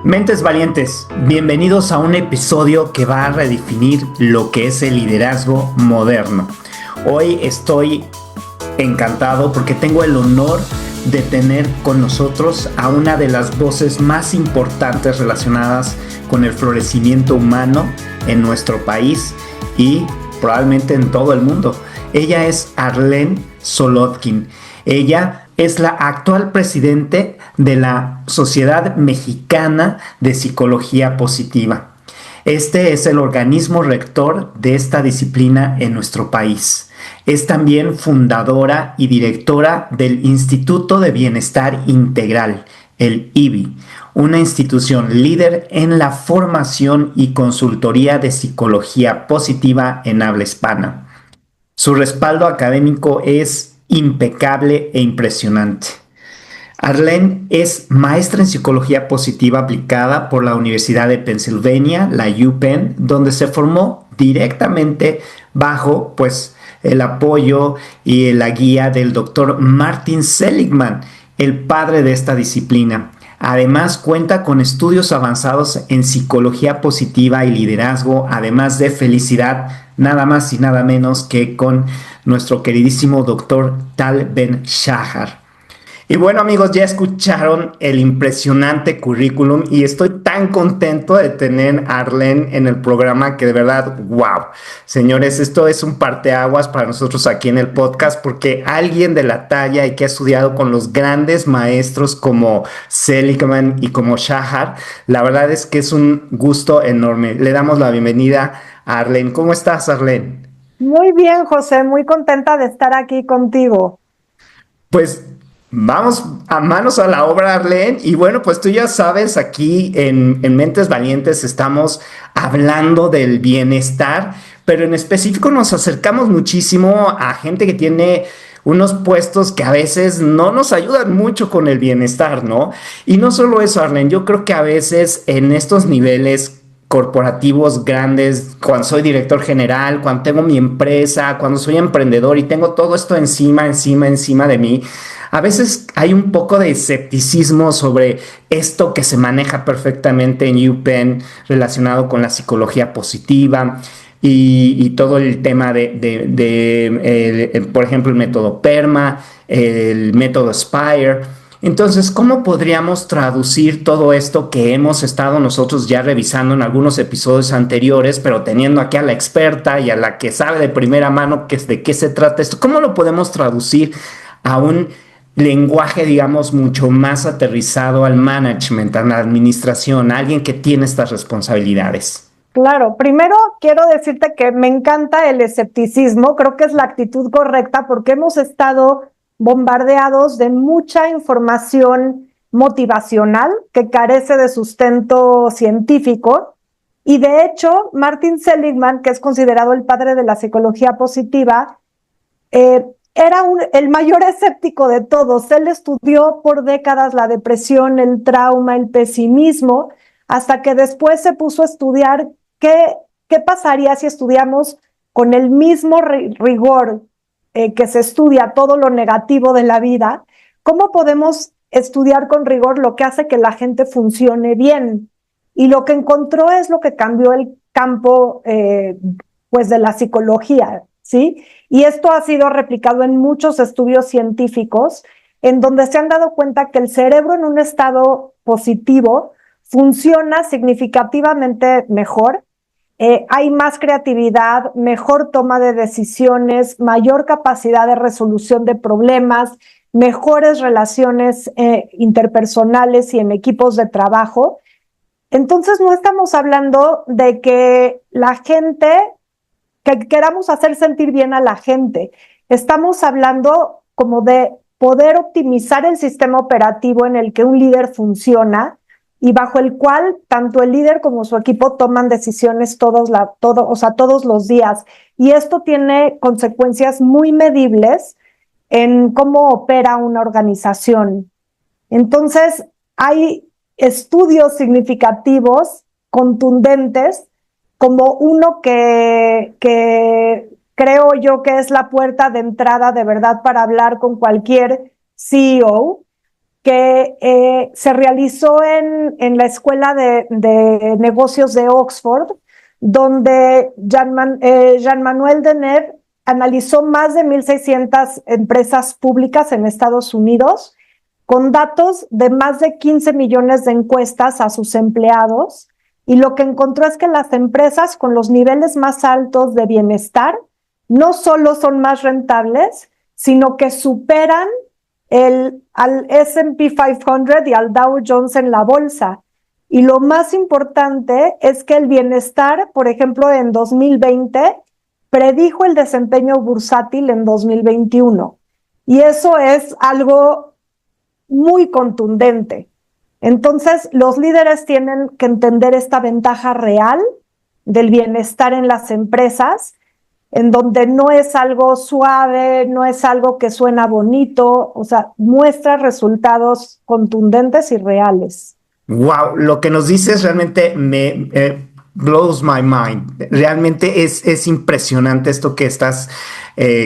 Mentes valientes, bienvenidos a un episodio que va a redefinir lo que es el liderazgo moderno. Hoy estoy encantado porque tengo el honor de tener con nosotros a una de las voces más importantes relacionadas con el florecimiento humano en nuestro país y probablemente en todo el mundo. Ella es Arlene Solodkin. Ella es la actual presidente de la Sociedad Mexicana de Psicología Positiva. Este es el organismo rector de esta disciplina en nuestro país. Es también fundadora y directora del Instituto de Bienestar Integral, el IBI, una institución líder en la formación y consultoría de psicología positiva en habla hispana. Su respaldo académico es impecable e impresionante. Arlene es maestra en psicología positiva aplicada por la Universidad de Pennsylvania, la UPenn, donde se formó directamente bajo el apoyo y la guía del doctor Martin Seligman, el padre de esta disciplina. Además, cuenta con estudios avanzados en psicología positiva y liderazgo, además de felicidad, nada más y nada menos que con nuestro queridísimo doctor Tal Ben-Shahar. Y bueno, amigos, ya escucharon el impresionante currículum y estoy tan contento de tener a Arlene en el programa que de verdad, wow. Señores, esto es un parteaguas para nosotros aquí en el podcast porque alguien de la talla y que ha estudiado con los grandes maestros como Seligman y como Shahar, la verdad es que es un gusto enorme. Le damos la bienvenida a Arlene. ¿Cómo estás, Arlene? Muy bien, José, muy contenta de estar aquí contigo. Pues vamos a manos a la obra, Arlene. Y bueno, pues tú ya sabes, aquí en Mentes Valientes estamos hablando del bienestar, pero en específico nos acercamos muchísimo a gente que tiene unos puestos que a veces no nos ayudan mucho con el bienestar, ¿no? Y no solo eso, Arlene, yo creo que a veces en estos niveles corporativos grandes, cuando soy director general, cuando tengo mi empresa, cuando soy emprendedor y tengo todo esto encima de mí, a veces hay un poco de escepticismo sobre esto que se maneja perfectamente en UPenn relacionado con la psicología positiva y todo el tema por ejemplo, el método PERMA, el método SPIRE. Entonces, ¿cómo podríamos traducir todo esto que hemos estado nosotros ya revisando en algunos episodios anteriores, pero teniendo aquí a la experta y a la que sabe de primera mano de qué se trata esto? ¿Cómo lo podemos traducir a un lenguaje, digamos, mucho más aterrizado al management, a la administración, a alguien que tiene estas responsabilidades? Claro, primero quiero decirte que me encanta el escepticismo, creo que es la actitud correcta porque hemos estado bombardeados de mucha información motivacional que carece de sustento científico y de hecho Martin Seligman, que es considerado el padre de la psicología positiva, era el mayor escéptico de todos. Él estudió por décadas la depresión, el trauma, el pesimismo, hasta que después se puso a estudiar qué pasaría si estudiamos con el mismo rigor que se estudia todo lo negativo de la vida, cómo podemos estudiar con rigor lo que hace que la gente funcione bien. Y lo que encontró es lo que cambió el campo de la psicología, ¿sí? Y esto ha sido replicado en muchos estudios científicos en donde se han dado cuenta que el cerebro en un estado positivo funciona significativamente mejor, hay más creatividad, mejor toma de decisiones, mayor capacidad de resolución de problemas, mejores relaciones interpersonales y en equipos de trabajo. Entonces no estamos hablando de que la gente, que queramos hacer sentir bien a la gente. Estamos hablando como de poder optimizar el sistema operativo en el que un líder funciona y bajo el cual tanto el líder como su equipo toman decisiones todos los días. Y esto tiene consecuencias muy medibles en cómo opera una organización. Entonces, hay estudios significativos, contundentes, como uno que creo yo que es la puerta de entrada de verdad para hablar con cualquier CEO, que se realizó en la Escuela de Negocios de Oxford, donde Jean-Manuel Deneb analizó más de 1,600 empresas públicas en Estados Unidos, con datos de más de 15 millones de encuestas a sus empleados, y lo que encontró es que las empresas con los niveles más altos de bienestar no solo son más rentables, sino que superan al S&P 500 y al Dow Jones en la bolsa. Y lo más importante es que el bienestar, por ejemplo, en 2020, predijo el desempeño bursátil en 2021. Y eso es algo muy contundente. Entonces, los líderes tienen que entender esta ventaja real del bienestar en las empresas, en donde no es algo suave, no es algo que suena bonito, o sea, muestra resultados contundentes y reales. Wow, lo que nos dices realmente me blows my mind. Realmente es impresionante esto que estás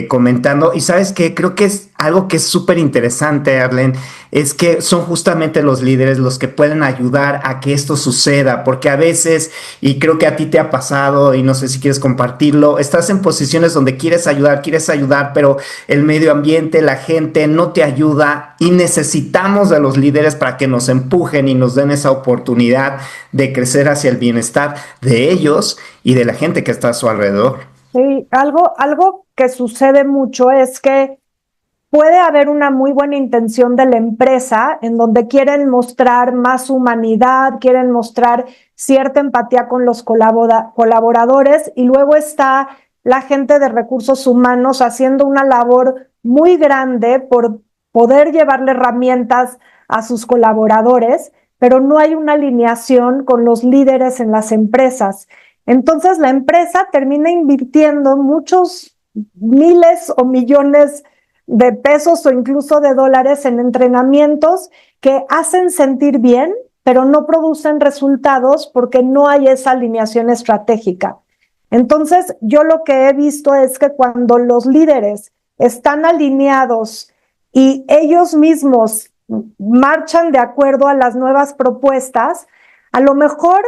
comentando. Y sabes que creo que es algo que es súper interesante, Arlen, es que son justamente los líderes los que pueden ayudar a que esto suceda, porque a veces, y creo que a ti te ha pasado, y no sé si quieres compartirlo, estás en posiciones donde quieres ayudar, pero el medio ambiente, la gente no te ayuda y necesitamos de los líderes para que nos empujen y nos den esa oportunidad de crecer hacia el bienestar de ellos y de la gente que está a su alrededor. Sí, algo que sucede mucho es que puede haber una muy buena intención de la empresa en donde quieren mostrar más humanidad, quieren mostrar cierta empatía con los colaboradores, y luego está la gente de recursos humanos haciendo una labor muy grande por poder llevarle herramientas a sus colaboradores, pero no hay una alineación con los líderes en las empresas. Entonces la empresa termina invirtiendo muchos miles o millones de pesos o incluso de dólares en entrenamientos que hacen sentir bien, pero no producen resultados porque no hay esa alineación estratégica. Entonces, yo lo que he visto es que cuando los líderes están alineados y ellos mismos marchan de acuerdo a las nuevas propuestas, a lo mejor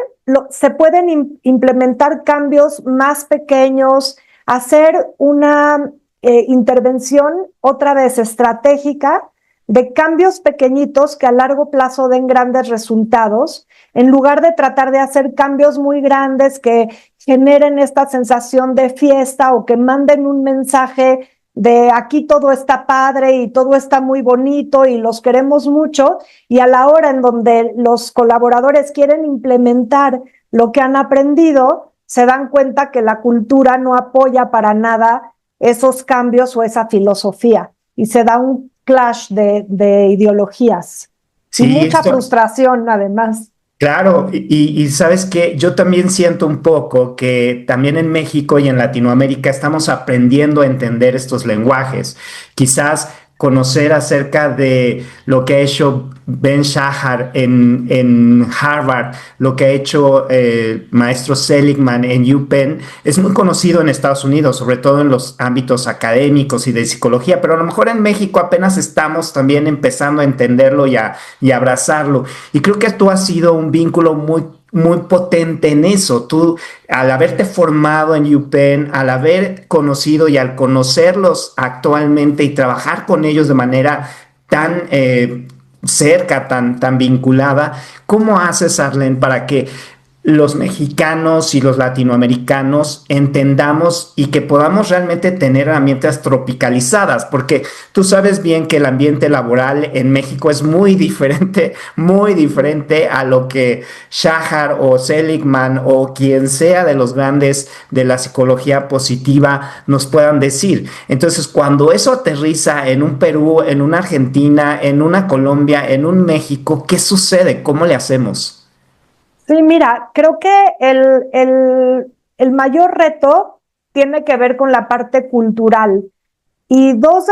se pueden implementar cambios más pequeños, hacer una intervención otra vez estratégica de cambios pequeñitos que a largo plazo den grandes resultados, en lugar de tratar de hacer cambios muy grandes que generen esta sensación de fiesta o que manden un mensaje de aquí todo está padre y todo está muy bonito y los queremos mucho, y a la hora en donde los colaboradores quieren implementar lo que han aprendido, se dan cuenta que la cultura no apoya para nada esos cambios o esa filosofía, y se da un clash de ideologías y Sí, mucha frustración además. claro, y sabes que yo también siento un poco que también en México y en Latinoamérica estamos aprendiendo a entender estos lenguajes. Quizás conocer acerca de lo que ha hecho Ben Shahar en Harvard, lo que ha hecho el maestro Seligman en UPenn, es muy conocido en Estados Unidos, sobre todo en los ámbitos académicos y de psicología, pero a lo mejor en México apenas estamos también empezando a entenderlo y a abrazarlo. Y creo que tú has sido un vínculo muy potente en eso. Tú, al haberte formado en UPenn, al haber conocido y al conocerlos actualmente y trabajar con ellos de manera tan cerca, tan vinculada, ¿cómo haces, Arlen, para que los mexicanos y los latinoamericanos entendamos y que podamos realmente tener herramientas tropicalizadas? Porque tú sabes bien que el ambiente laboral en México es muy diferente a lo que Shahar o Seligman o quien sea de los grandes de la psicología positiva nos puedan decir. Entonces, cuando eso aterriza en un Perú, en una Argentina, en una Colombia, en un México, ¿qué sucede? ¿Cómo le hacemos? Sí, mira, creo que el mayor reto tiene que ver con la parte cultural. Y dos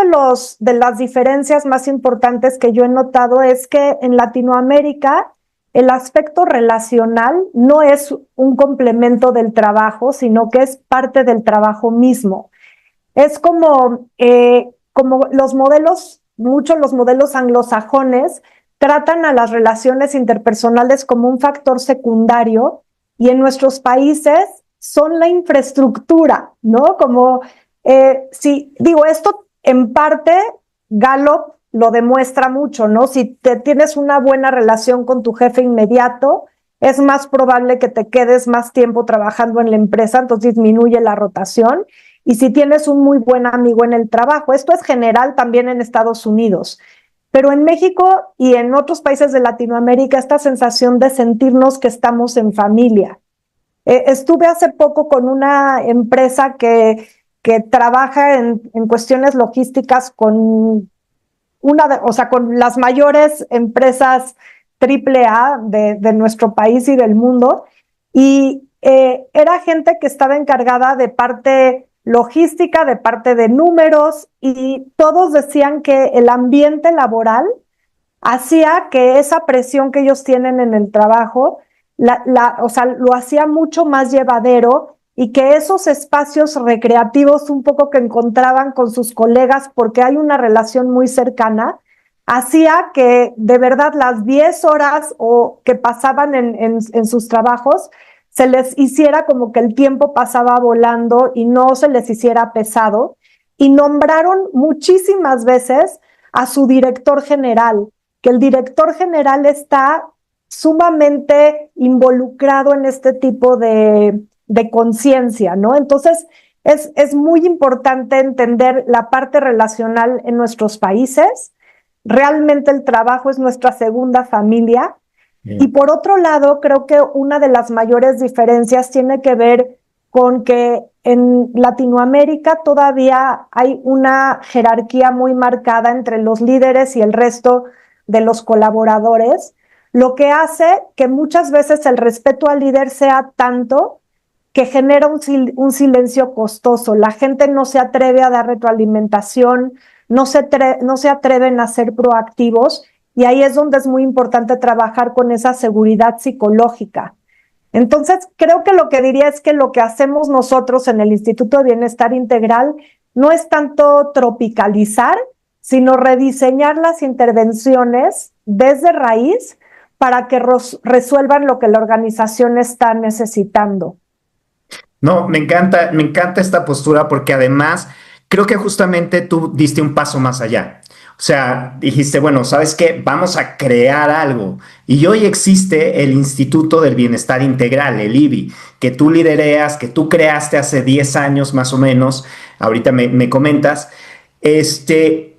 de las diferencias más importantes que yo he notado es que en Latinoamérica el aspecto relacional no es un complemento del trabajo, sino que es parte del trabajo mismo. Es como los modelos, muchos los modelos anglosajones tratan a las relaciones interpersonales como un factor secundario y en nuestros países son la infraestructura, ¿no? Como, si digo esto, en parte Gallup lo demuestra mucho, ¿no? Si tienes una buena relación con tu jefe inmediato, es más probable que te quedes más tiempo trabajando en la empresa, entonces disminuye la rotación. Y si tienes un muy buen amigo en el trabajo, esto es general también en Estados Unidos. Pero en México y en otros países de Latinoamérica, esta sensación de sentirnos que estamos en familia. Estuve hace poco con una empresa que trabaja en cuestiones logísticas con con las mayores empresas AAA de nuestro país y del mundo. Y era gente que estaba encargada de parte logística, de parte de números, y todos decían que el ambiente laboral hacía que esa presión que ellos tienen en el trabajo, lo hacía mucho más llevadero, y que esos espacios recreativos un poco que encontraban con sus colegas, porque hay una relación muy cercana, hacía que de verdad las 10 horas o que pasaban en sus trabajos se les hiciera como que el tiempo pasaba volando y no se les hiciera pesado. Y nombraron muchísimas veces a su director general, que el director general está sumamente involucrado en este tipo de conciencia, ¿no? Entonces, es muy importante entender la parte relacional en nuestros países. Realmente el trabajo es nuestra segunda familia. Y por otro lado, creo que una de las mayores diferencias tiene que ver con que en Latinoamérica todavía hay una jerarquía muy marcada entre los líderes y el resto de los colaboradores, lo que hace que muchas veces el respeto al líder sea tanto que genera un silencio costoso. La gente no se atreve a dar retroalimentación, no se atreven a ser proactivos, y ahí es donde es muy importante trabajar con esa seguridad psicológica. Entonces, creo que lo que diría es que lo que hacemos nosotros en el Instituto de Bienestar Integral no es tanto tropicalizar, sino rediseñar las intervenciones desde raíz para que resuelvan lo que la organización está necesitando. No, me encanta esta postura porque además creo que justamente tú diste un paso más allá. O sea, dijiste, bueno, ¿sabes qué? Vamos a crear algo. Y hoy existe el Instituto del Bienestar Integral, el IBI, que tú lidereas, que tú creaste hace 10 años más o menos. Ahorita me comentas,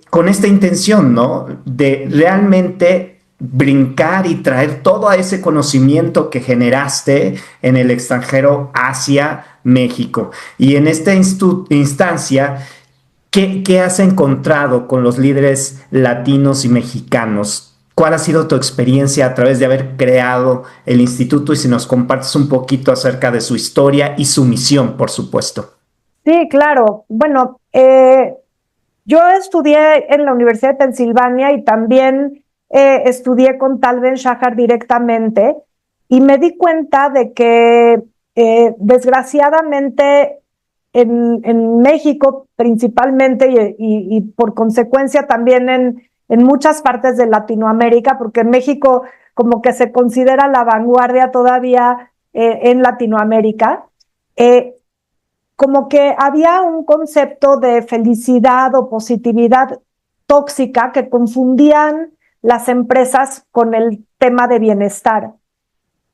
con esta intención, ¿no? De realmente brincar y traer todo ese conocimiento que generaste en el extranjero hacia México. Y en esta instancia, ¿qué has encontrado con los líderes latinos y mexicanos? ¿Cuál ha sido tu experiencia a través de haber creado el instituto? Y si nos compartes un poquito acerca de su historia y su misión, por supuesto. Sí, claro. Bueno, yo estudié en la Universidad de Pensilvania y también estudié con Tal Ben Shahar directamente, y me di cuenta de que desgraciadamente en México principalmente y por consecuencia también en muchas partes de Latinoamérica, porque en México como que se considera la vanguardia todavía en Latinoamérica, eh, como que había un concepto de felicidad o positividad tóxica que confundían las empresas con el tema de bienestar.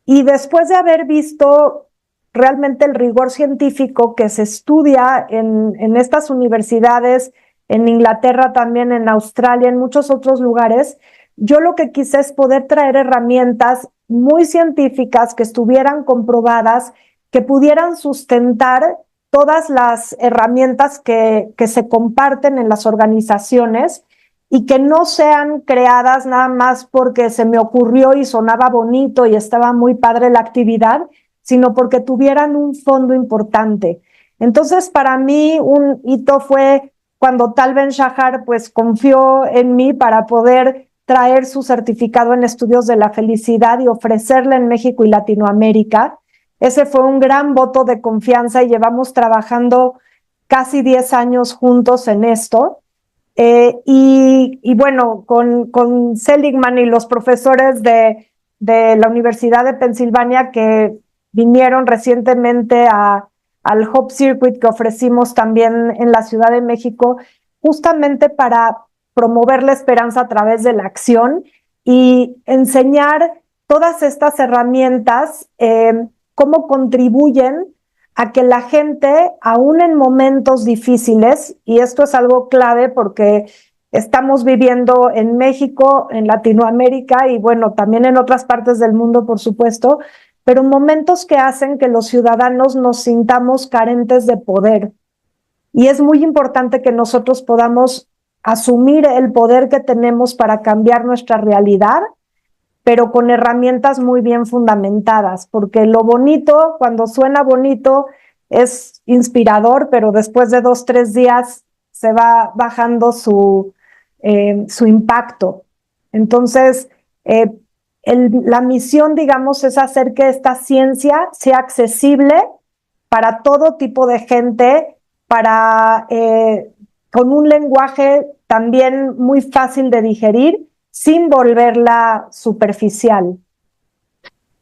Y después de haber visto realmente el rigor científico que se estudia en estas universidades, en Inglaterra también, en Australia, en muchos otros lugares, yo lo que quise es poder traer herramientas muy científicas que estuvieran comprobadas, que pudieran sustentar todas las herramientas que se comparten en las organizaciones, y que no sean creadas nada más porque se me ocurrió y sonaba bonito y estaba muy padre la actividad, sino porque tuvieran un fondo importante. Entonces, para mí, un hito fue cuando Tal Ben Shahar pues confió en mí para poder traer su certificado en estudios de la felicidad y ofrecerla en México y Latinoamérica. Ese fue un gran voto de confianza y llevamos trabajando casi 10 años juntos en esto. Y bueno, con Seligman y los profesores de la Universidad de Pensilvania que vinieron recientemente al Hope Circuit que ofrecimos también en la Ciudad de México, justamente para promover la esperanza a través de la acción y enseñar todas estas herramientas, cómo contribuyen a que la gente, aún en momentos difíciles, y esto es algo clave porque estamos viviendo en México, en Latinoamérica y bueno, también en otras partes del mundo, por supuesto, pero momentos que hacen que los ciudadanos nos sintamos carentes de poder. Y es muy importante que nosotros podamos asumir el poder que tenemos para cambiar nuestra realidad, pero con herramientas muy bien fundamentadas, porque lo bonito, cuando suena bonito, es inspirador, pero después de 2, 3 días se va bajando su impacto. Entonces, la misión, digamos, es hacer que esta ciencia sea accesible para todo tipo de gente, con un lenguaje también muy fácil de digerir, sin volverla superficial.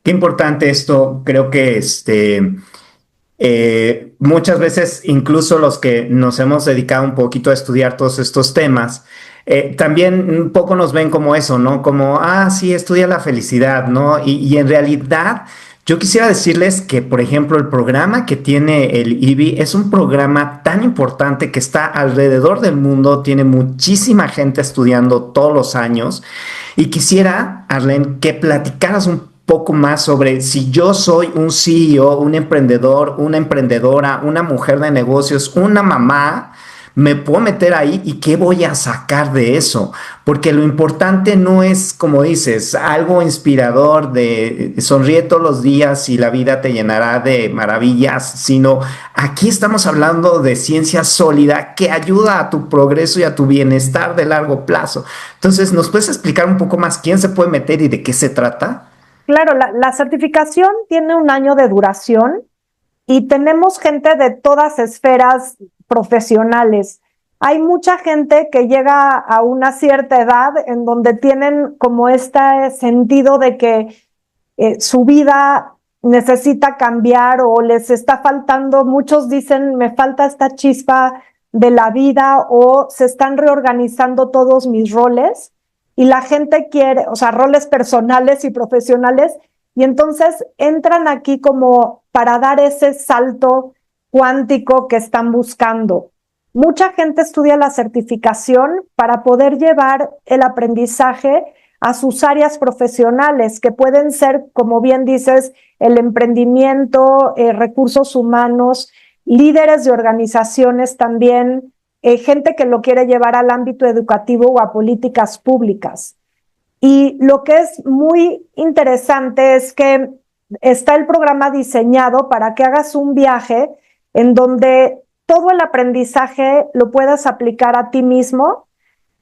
Qué importante esto, creo que muchas veces, incluso los que nos hemos dedicado un poquito a estudiar todos estos temas, también un poco nos ven como eso, ¿no? Como, sí, estudia la felicidad, ¿no? Y en realidad, yo quisiera decirles que, por ejemplo, el programa que tiene el IBI es un programa tan importante que está alrededor del mundo, tiene muchísima gente estudiando todos los años. Y quisiera, Arlen, que platicaras un poco más sobre si yo soy un CEO, un emprendedor, una emprendedora, una mujer de negocios, una mamá, me puedo meter ahí y qué voy a sacar de eso. Porque lo importante no es, como dices, algo inspirador de sonríe todos los días y la vida te llenará de maravillas, sino aquí estamos hablando de ciencia sólida que ayuda a tu progreso y a tu bienestar de largo plazo. Entonces, ¿nos puedes explicar un poco más quién se puede meter y de qué se trata? Claro, la certificación tiene 1 año de duración y tenemos gente de todas esferas profesionales. Hay mucha gente que llega a una cierta edad en donde tienen como este sentido de que su vida necesita cambiar o les está faltando. Muchos dicen, me falta esta chispa de la vida, o se están reorganizando todos mis roles y la gente quiere, o sea, roles personales y profesionales, y entonces entran aquí como para dar ese salto cuántico que están buscando. Mucha gente estudia la certificación para poder llevar el aprendizaje a sus áreas profesionales, que pueden ser, como bien dices, el emprendimiento, recursos humanos, líderes de organizaciones también, gente que lo quiere llevar al ámbito educativo o a políticas públicas. Y lo que es muy interesante es que está el programa diseñado para que hagas un viaje en donde todo el aprendizaje lo puedas aplicar a ti mismo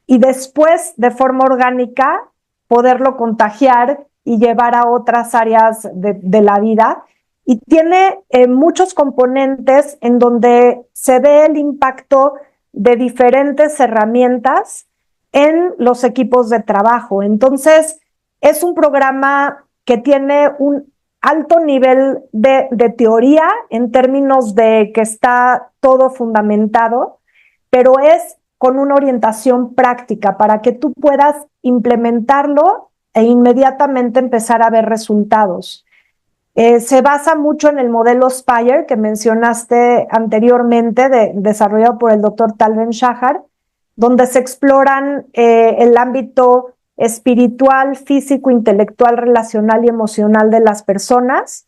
y después, de forma orgánica, poderlo contagiar y llevar a otras áreas de la vida. Y tiene muchos componentes en donde se ve el impacto de diferentes herramientas en los equipos de trabajo. Entonces, es un programa que tiene un alto nivel de teoría en términos de que está todo fundamentado, pero es con una orientación práctica para que tú puedas implementarlo e inmediatamente empezar a ver resultados. Se basa mucho en el modelo Spire que mencionaste anteriormente, desarrollado por el doctor Tal Ben-Shahar, donde se exploran el ámbito espiritual, físico, intelectual, relacional y emocional de las personas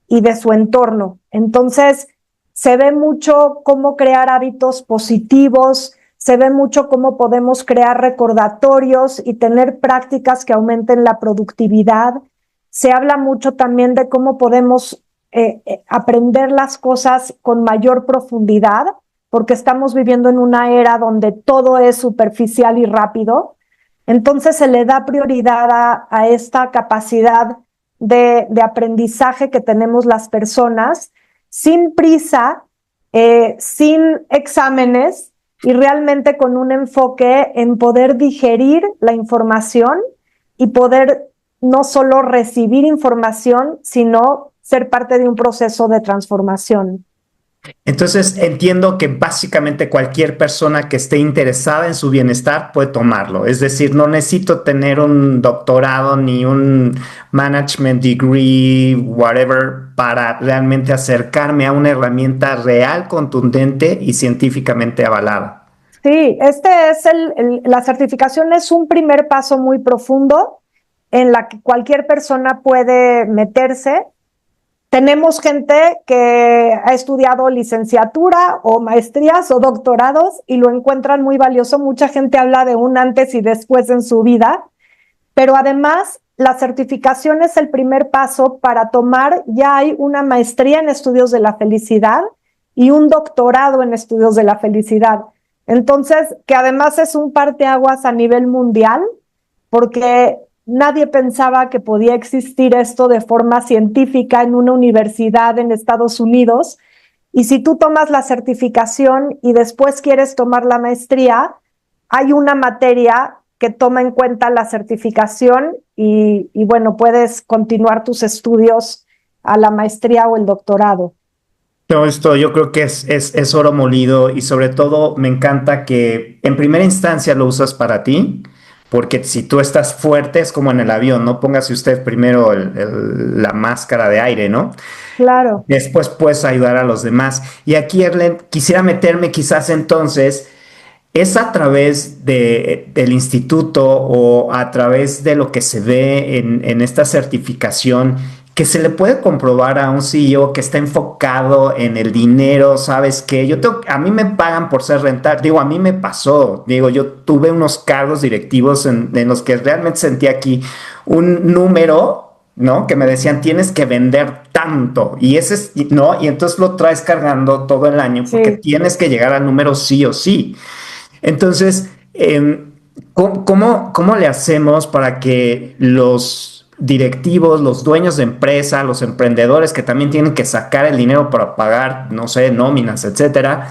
y de su entorno. Entonces, se ve mucho cómo crear hábitos positivos, se ve mucho cómo podemos crear recordatorios y tener prácticas que aumenten la productividad. Se habla mucho también de cómo podemos aprender las cosas con mayor profundidad, porque estamos viviendo en una era donde todo es superficial y rápido. Entonces se le da prioridad a esta capacidad de aprendizaje que tenemos las personas, sin prisa, sin exámenes, y realmente con un enfoque en poder digerir la información y poder no solo recibir información, sino ser parte de un proceso de transformación. Entonces entiendo que básicamente cualquier persona que esté interesada en su bienestar puede tomarlo. Es decir, no necesito tener un doctorado ni un management degree, whatever, para realmente acercarme a una herramienta real, contundente y científicamente avalada. Sí, la certificación es un primer paso muy profundo en la que cualquier persona puede meterse. Tenemos gente que ha estudiado licenciatura o maestrías o doctorados y lo encuentran muy valioso. Mucha gente habla de un antes y después en su vida, pero además la certificación es el primer paso para tomar, ya hay una maestría en estudios de la felicidad y un doctorado en estudios de la felicidad. Entonces, que además es un parteaguas a nivel mundial, porque nadie pensaba que podía existir esto de forma científica en una universidad en Estados Unidos. Y si tú tomas la certificación y después quieres tomar la maestría, hay una materia que toma en cuenta la certificación y bueno, puedes continuar tus estudios a la maestría o el doctorado. Todo esto yo creo que es oro molido y sobre todo me encanta que en primera instancia lo usas para ti, porque si tú estás fuerte es como en el avión, no póngase usted primero la máscara de aire, ¿no? Claro. Después puedes ayudar a los demás. Y aquí, Erlen, quisiera meterme quizás entonces, ¿es a través del instituto o a través de lo que se ve en esta certificación que se le puede comprobar a un CEO que está enfocado en el dinero? ¿Sabes qué? A mí me pagan por ser rentable. Digo, a mí me pasó. Digo, yo tuve unos cargos directivos en los que realmente sentí aquí un número, ¿no? Que me decían, tienes que vender tanto. Y ese es, ¿no? Y entonces lo traes cargando todo el año porque Sí. tienes que llegar al número sí o sí. Entonces, ¿cómo le hacemos para que los directivos, los dueños de empresa, los emprendedores que también tienen que sacar el dinero para pagar, no sé, nóminas, etcétera,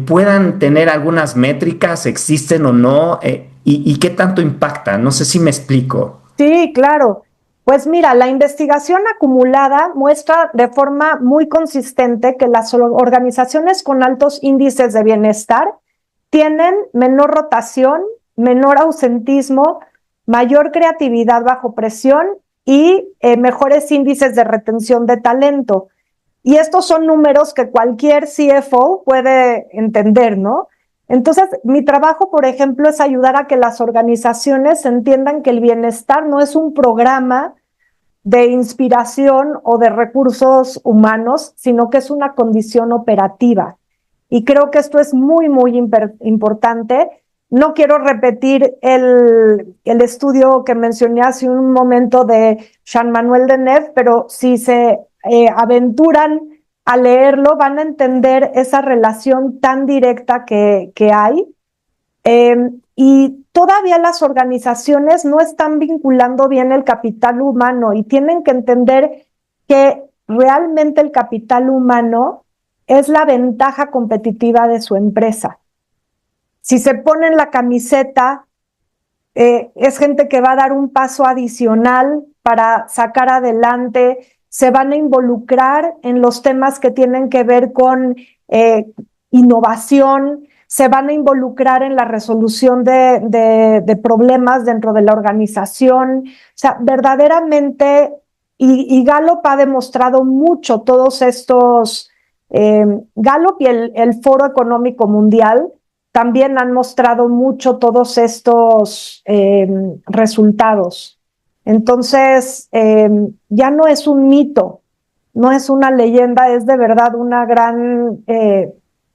puedan tener algunas métricas, existen o no, y qué tanto impactan? No sé si me explico. Sí, claro. Pues mira, la investigación acumulada muestra de forma muy consistente que las organizaciones con altos índices de bienestar tienen menor rotación, menor ausentismo, mayor creatividad bajo presión y mejores índices de retención de talento. Y estos son números que cualquier CFO puede entender, ¿no? Entonces, mi trabajo, por ejemplo, es ayudar a que las organizaciones entiendan que el bienestar no es un programa de inspiración o de recursos humanos, sino que es una condición operativa. Y creo que esto es muy, muy importante. No quiero repetir el estudio que mencioné hace un momento de Jean-Manuel Deneuve, pero si se aventuran a leerlo, van a entender esa relación tan directa que hay. Y todavía las organizaciones no están vinculando bien el capital humano y tienen que entender que realmente el capital humano es la ventaja competitiva de su empresa. Si se ponen la camiseta, es gente que va a dar un paso adicional para sacar adelante, se van a involucrar en los temas que tienen que ver con innovación, se van a involucrar en la resolución de problemas dentro de la organización. O sea, verdaderamente, y Gallup ha demostrado mucho todos estos, Gallup y el Foro Económico Mundial también han mostrado mucho todos estos resultados. Entonces, ya no es un mito, no es una leyenda, es de verdad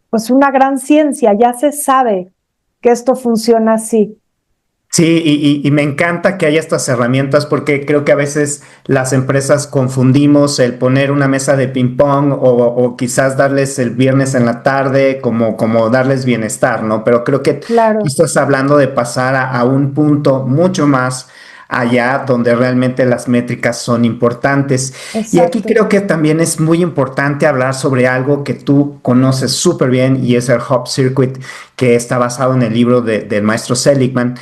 pues una gran ciencia, ya se sabe que esto funciona así. Sí, y me encanta que haya estas herramientas porque creo que a veces las empresas confundimos el poner una mesa de ping pong o quizás darles el viernes en la tarde como darles bienestar, ¿no? Pero creo que tú Claro. estás hablando de pasar a un punto mucho más allá donde realmente las métricas son importantes. Y aquí Exacto. creo que también es muy importante hablar sobre algo que tú conoces súper bien y es el Hub Circuit, que está basado en el libro del maestro Seligman,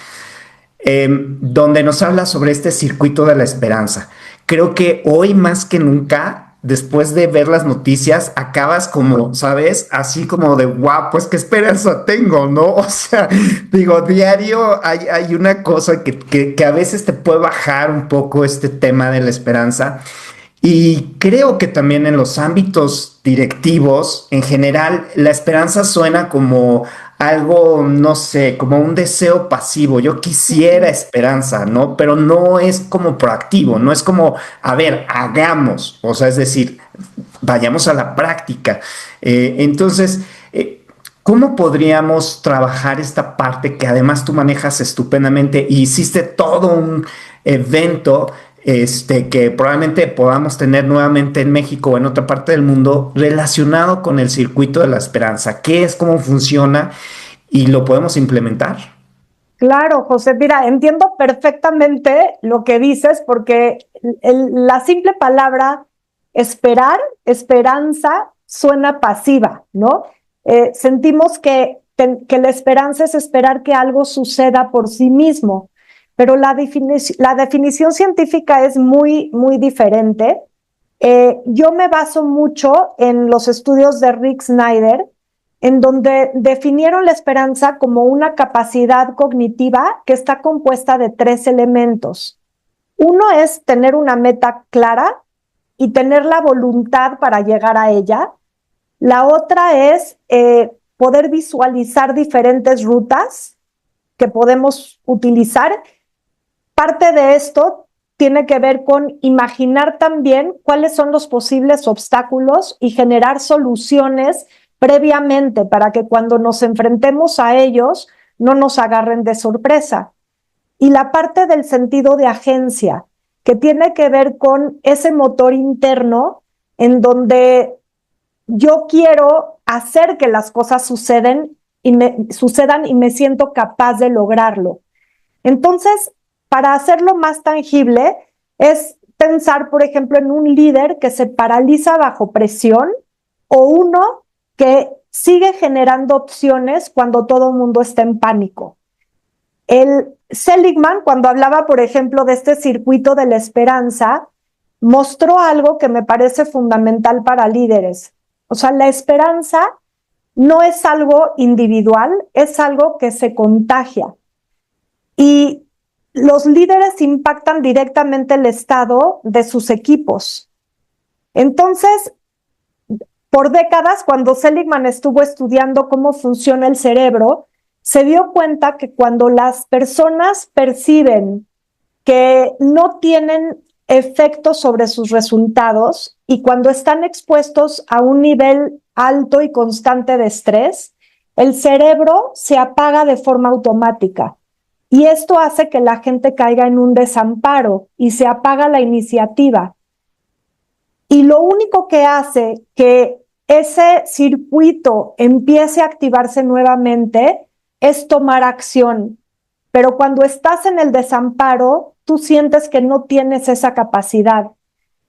donde nos habla sobre este circuito de la esperanza. Creo que hoy más que nunca, después de ver las noticias, acabas como, ¿sabes? Así como de, wow, pues qué esperanza tengo, ¿no? O sea, digo, diario hay una cosa que a veces te puede bajar un poco este tema de la esperanza. Y creo que también en los ámbitos directivos, en general, la esperanza suena como algo, no sé, como un deseo pasivo. Yo quisiera esperanza, ¿no? Pero no es como proactivo, no es como, a ver, hagamos, o sea, es decir, vayamos a la práctica. Entonces, ¿cómo podríamos trabajar esta parte que además tú manejas estupendamente y hiciste todo un evento que probablemente podamos tener nuevamente en México o en otra parte del mundo relacionado con el circuito de la esperanza? ¿Qué es, cómo funciona y lo podemos implementar? Claro, José, mira, entiendo perfectamente lo que dices porque la simple palabra esperar, esperanza, suena pasiva, ¿no? Sentimos que la esperanza es esperar que algo suceda por sí mismo, pero la definición científica es muy, muy diferente. Yo me baso mucho en los estudios de Rick Snyder, en donde definieron la esperanza como una capacidad cognitiva que está compuesta de tres elementos. Uno es tener una meta clara y tener la voluntad para llegar a ella. La otra es poder visualizar diferentes rutas que podemos utilizar. Parte de esto tiene que ver con imaginar también cuáles son los posibles obstáculos y generar soluciones previamente para que cuando nos enfrentemos a ellos no nos agarren de sorpresa. Y la parte del sentido de agencia, que tiene que ver con ese motor interno en donde yo quiero hacer que las cosas sucedan y me siento capaz de lograrlo. Entonces, para hacerlo más tangible, es pensar, por ejemplo, en un líder que se paraliza bajo presión o uno que sigue generando opciones cuando todo el mundo está en pánico. El Seligman, cuando hablaba, por ejemplo, de este circuito de la esperanza, mostró algo que me parece fundamental para líderes. O sea, la esperanza no es algo individual, es algo que se contagia. Y los líderes impactan directamente el estado de sus equipos. Entonces, por décadas, cuando Seligman estuvo estudiando cómo funciona el cerebro, se dio cuenta que cuando las personas perciben que no tienen efecto sobre sus resultados y cuando están expuestos a un nivel alto y constante de estrés, el cerebro se apaga de forma automática. Y esto hace que la gente caiga en un desamparo y se apaga la iniciativa. Y lo único que hace que ese circuito empiece a activarse nuevamente es tomar acción. Pero cuando estás en el desamparo, tú sientes que no tienes esa capacidad.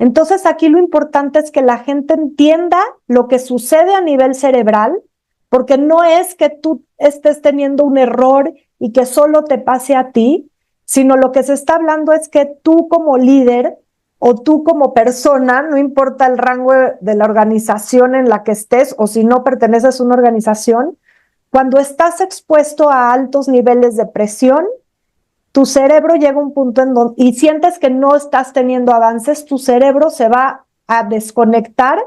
Entonces aquí lo importante es que la gente entienda lo que sucede a nivel cerebral, porque no es que tú estés teniendo un error y que solo te pase a ti, sino lo que se está hablando es que tú como líder o tú como persona, no importa el rango de la organización en la que estés o si no perteneces a una organización, cuando estás expuesto a altos niveles de presión, tu cerebro llega a un punto en donde, y sientes que no estás teniendo avances, tu cerebro se va a desconectar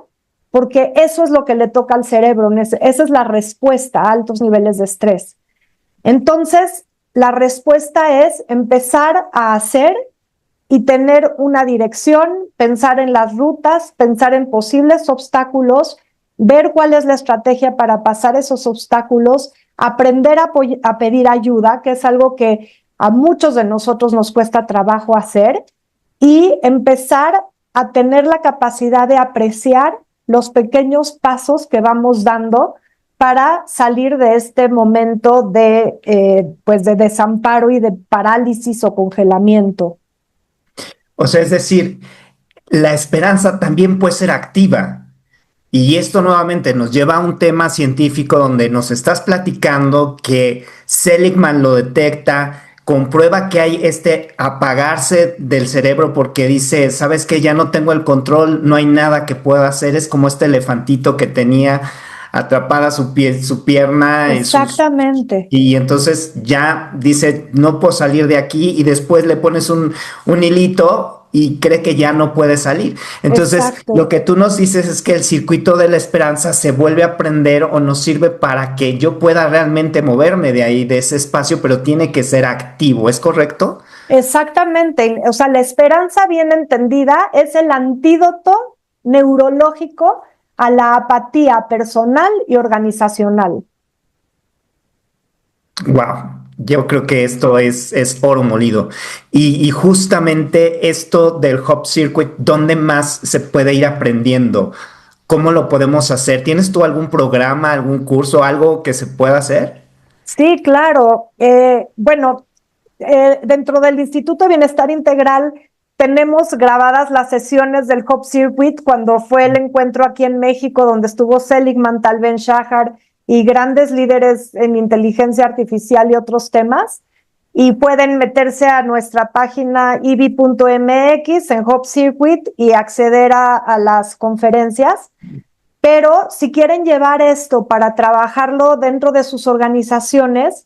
porque eso es lo que le toca al cerebro, esa es la respuesta a altos niveles de estrés. Entonces, la respuesta es empezar a hacer y tener una dirección, pensar en las rutas, pensar en posibles obstáculos, ver cuál es la estrategia para pasar esos obstáculos, aprender a pedir ayuda, que es algo que a muchos de nosotros nos cuesta trabajo hacer, y empezar a tener la capacidad de apreciar los pequeños pasos que vamos dando para salir de este momento de, pues de desamparo y de parálisis o congelamiento. O sea, es decir, la esperanza también puede ser activa. Y esto nuevamente nos lleva a un tema científico donde nos estás platicando que Seligman lo detecta, comprueba que hay este apagarse del cerebro porque dice, sabes que ya no tengo el control, no hay nada que pueda hacer, es como este elefantito que tenía atrapada su pierna Exactamente, y entonces ya dice, no puedo salir de aquí y después le pones un hilito y cree que ya no puede salir. Entonces, lo exacto. que tú nos dices es que el circuito de la esperanza se vuelve a prender o nos sirve para que yo pueda realmente moverme de ahí, de ese espacio, pero tiene que ser activo, ¿es correcto? Exactamente, o sea, la esperanza bien entendida es el antídoto neurológico a la apatía personal y organizacional. Wow, yo creo que esto es oro molido. Y justamente esto del Hop Circuit, ¿dónde más se puede ir aprendiendo? ¿Cómo lo podemos hacer? ¿Tienes tú algún programa, algún curso, algo que se pueda hacer? Sí, claro. Bueno, dentro del Instituto de Bienestar Integral tenemos grabadas las sesiones del Hop Circuit cuando fue el encuentro aquí en México, donde estuvo Seligman, Tal Ben Shahar y grandes líderes en inteligencia artificial y otros temas. Y pueden meterse a nuestra página ibi.mx en Hop Circuit y acceder a las conferencias. Pero si quieren llevar esto para trabajarlo dentro de sus organizaciones,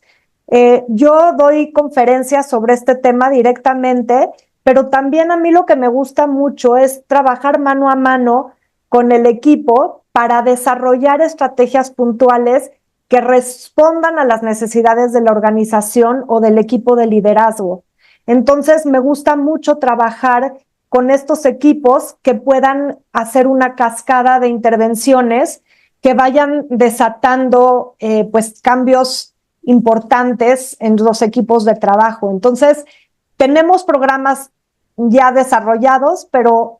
yo doy conferencias sobre este tema directamente, pero también a mí lo que me gusta mucho es trabajar mano a mano con el equipo para desarrollar estrategias puntuales que respondan a las necesidades de la organización o del equipo de liderazgo. Entonces, me gusta mucho trabajar con estos equipos que puedan hacer una cascada de intervenciones que vayan desatando pues cambios importantes en los equipos de trabajo. Entonces, tenemos programas ya desarrollados, pero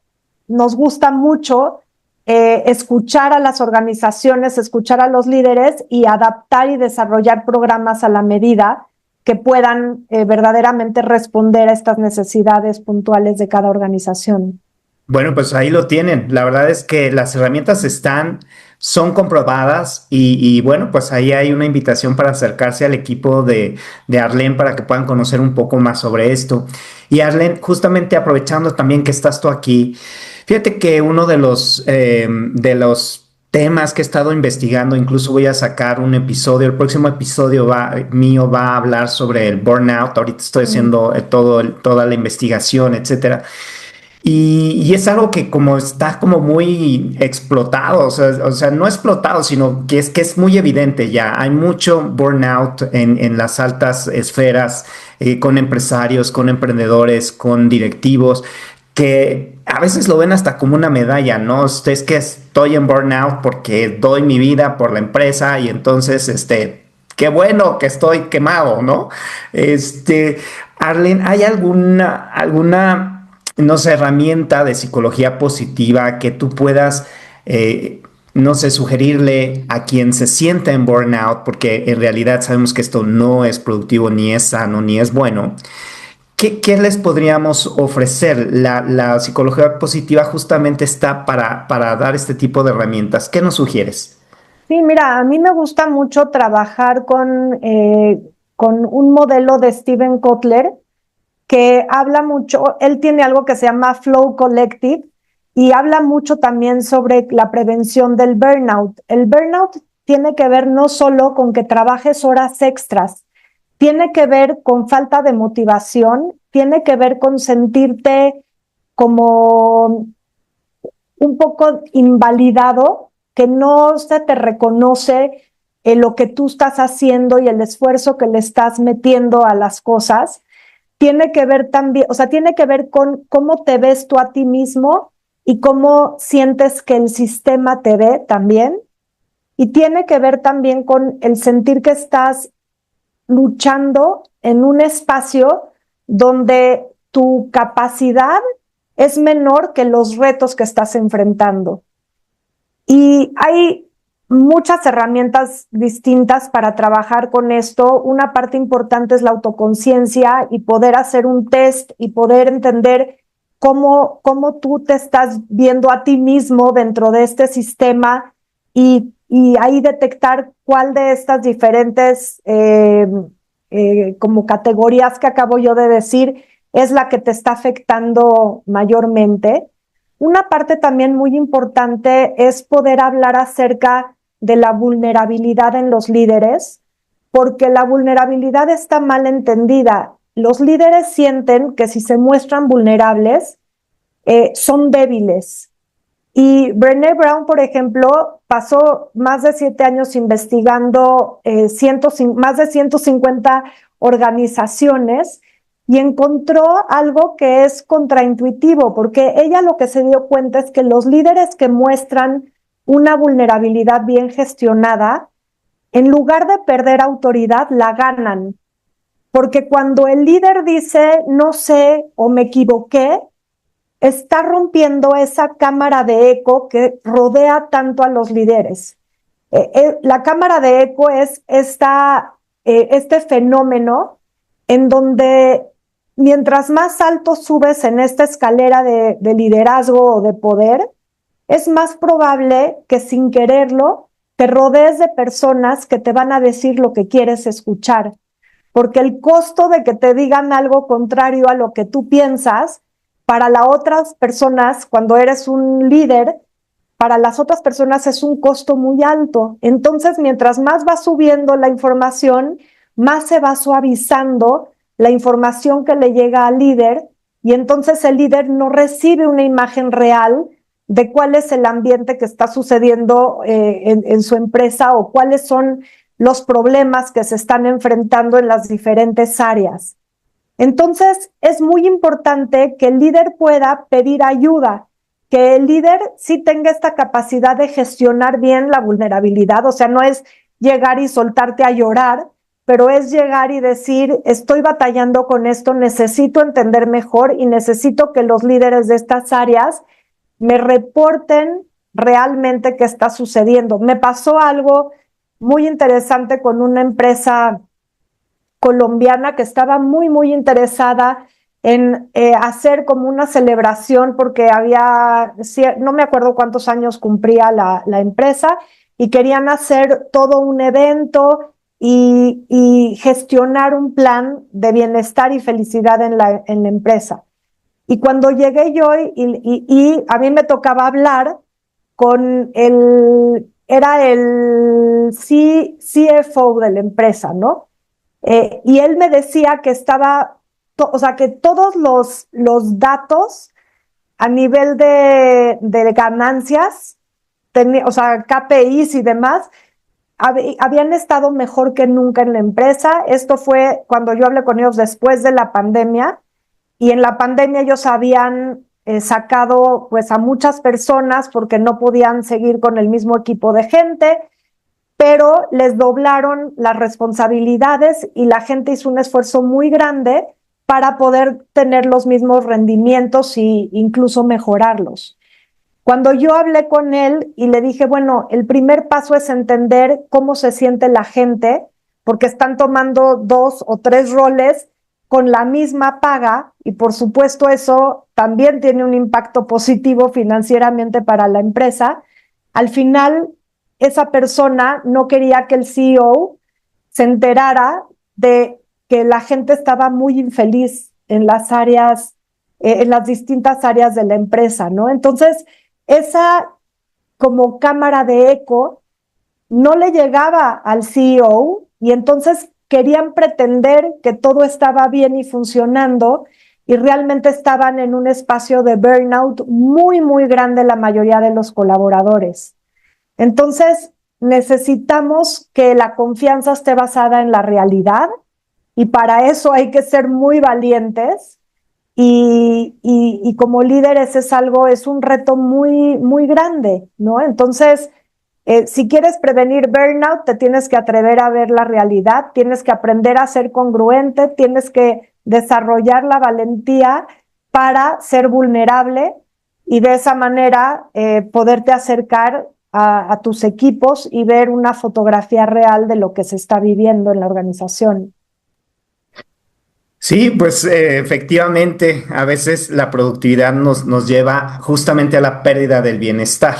nos gusta mucho escuchar a las organizaciones, escuchar a los líderes y adaptar y desarrollar programas a la medida que puedan verdaderamente responder a estas necesidades puntuales de cada organización. Bueno, pues ahí lo tienen. La verdad es que las herramientas están, son comprobadas y bueno, pues ahí hay una invitación para acercarse al equipo de Arlen para que puedan conocer un poco más sobre esto. Y Arlen, justamente aprovechando también que estás tú aquí, fíjate que uno de los temas que he estado investigando, incluso voy a sacar un episodio, el próximo episodio mío va a hablar sobre el burnout. Ahorita estoy haciendo toda la investigación, etcétera. Y es algo que como está como muy explotado, o sea, no explotado, sino que es muy evidente ya. Hay mucho burnout en las altas esferas, con empresarios, con emprendedores, con directivos, que a veces lo ven hasta como una medalla, ¿no? Es que estoy en burnout porque doy mi vida por la empresa y entonces, qué bueno que estoy quemado, ¿no? Este, Arlen, ¿hay alguna no sé, herramienta de psicología positiva que tú puedas, no sé, sugerirle a quien se sienta en burnout, porque en realidad sabemos que esto no es productivo, ni es sano, ni es bueno? ¿Qué les podríamos ofrecer? La psicología positiva justamente está para dar este tipo de herramientas. ¿Qué nos sugieres? Sí, mira, a mí me gusta mucho trabajar con un modelo de Steven Kotler que habla mucho, él tiene algo que se llama Flow Collective y habla mucho también sobre la prevención del burnout. El burnout tiene que ver no solo con que trabajes horas extras, tiene que ver con falta de motivación, tiene que ver con sentirte como un poco invalidado, que no se te reconoce lo que tú estás haciendo y el esfuerzo que le estás metiendo a las cosas. Tiene que ver también, o sea, tiene que ver con cómo te ves tú a ti mismo y cómo sientes que el sistema te ve también. Y tiene que ver también con el sentir que estás luchando en un espacio donde tu capacidad es menor que los retos que estás enfrentando. Y hay muchas herramientas distintas para trabajar con esto. Una parte importante es la autoconciencia y poder hacer un test y poder entender cómo tú te estás viendo a ti mismo dentro de este sistema y ahí detectar cuál de estas diferentes como categorías que acabo yo de decir es la que te está afectando mayormente. Una parte también muy importante es poder hablar acerca de la vulnerabilidad en los líderes, porque la vulnerabilidad está mal entendida. Los líderes sienten que si se muestran vulnerables, son débiles. Y Brené Brown, por ejemplo, pasó más de 7 años investigando más de 150 organizaciones y encontró algo que es contraintuitivo, porque ella lo que se dio cuenta es que los líderes que muestran una vulnerabilidad bien gestionada, en lugar de perder autoridad, la ganan. Porque cuando el líder dice no sé o me equivoqué, está rompiendo esa cámara de eco que rodea tanto a los líderes. La cámara de eco es este fenómeno en donde mientras más alto subes en esta escalera de liderazgo o de poder, es más probable que sin quererlo te rodees de personas que te van a decir lo que quieres escuchar, porque el costo de que te digan algo contrario a lo que tú piensas, para las otras personas, cuando eres un líder, para las otras personas es un costo muy alto. Entonces, mientras más va subiendo la información, más se va suavizando la información que le llega al líder y entonces el líder no recibe una imagen real de cuál es el ambiente que está sucediendo en su empresa o cuáles son los problemas que se están enfrentando en las diferentes áreas. Entonces, es muy importante que el líder pueda pedir ayuda, que el líder sí tenga esta capacidad de gestionar bien la vulnerabilidad, o sea, no es llegar y soltarte a llorar, pero es llegar y decir, estoy batallando con esto, necesito entender mejor y necesito que los líderes de estas áreas me reporten realmente qué está sucediendo. Me pasó algo muy interesante con una empresa colombiana que estaba muy interesada en hacer como una celebración porque había, no me acuerdo cuántos años cumplía la empresa y querían hacer todo un evento y gestionar un plan de bienestar y felicidad en la empresa. Y cuando llegué yo y a mí me tocaba hablar con era el CFO de la empresa, ¿no? Y él me decía que o sea, que todos los datos a nivel de ganancias, o sea, KPIs y demás, habían estado mejor que nunca en la empresa. Esto fue cuando yo hablé con ellos después de la pandemia, y en la pandemia ellos habían sacado pues a muchas personas porque no podían seguir con el mismo equipo de gente, pero les doblaron las responsabilidades y la gente hizo un esfuerzo muy grande para poder tener los mismos rendimientos e incluso mejorarlos. Cuando yo hablé con él y le dije, bueno, el primer paso es entender cómo se siente la gente, porque están tomando 2 o 3 roles con la misma paga y por supuesto eso también tiene un impacto positivo financieramente para la empresa. Al final, esa persona no quería que el CEO se enterara de que la gente estaba muy infeliz en las áreas, en las distintas áreas de la empresa, ¿no? Entonces, esa como cámara de eco no le llegaba al CEO y entonces querían pretender que todo estaba bien y funcionando y realmente estaban en un espacio de burnout muy grande la mayoría de los colaboradores. Entonces, necesitamos que la confianza esté basada en la realidad y para eso hay que ser muy valientes y como líderes es un reto muy grande, ¿no? Entonces, si quieres prevenir burnout, te tienes que atrever a ver la realidad, tienes que aprender a ser congruente, tienes que desarrollar la valentía para ser vulnerable y de esa manera poderte acercar a tus equipos y ver una fotografía real de lo que se está viviendo en la organización. Sí, pues efectivamente, a veces la productividad nos lleva justamente a la pérdida del bienestar.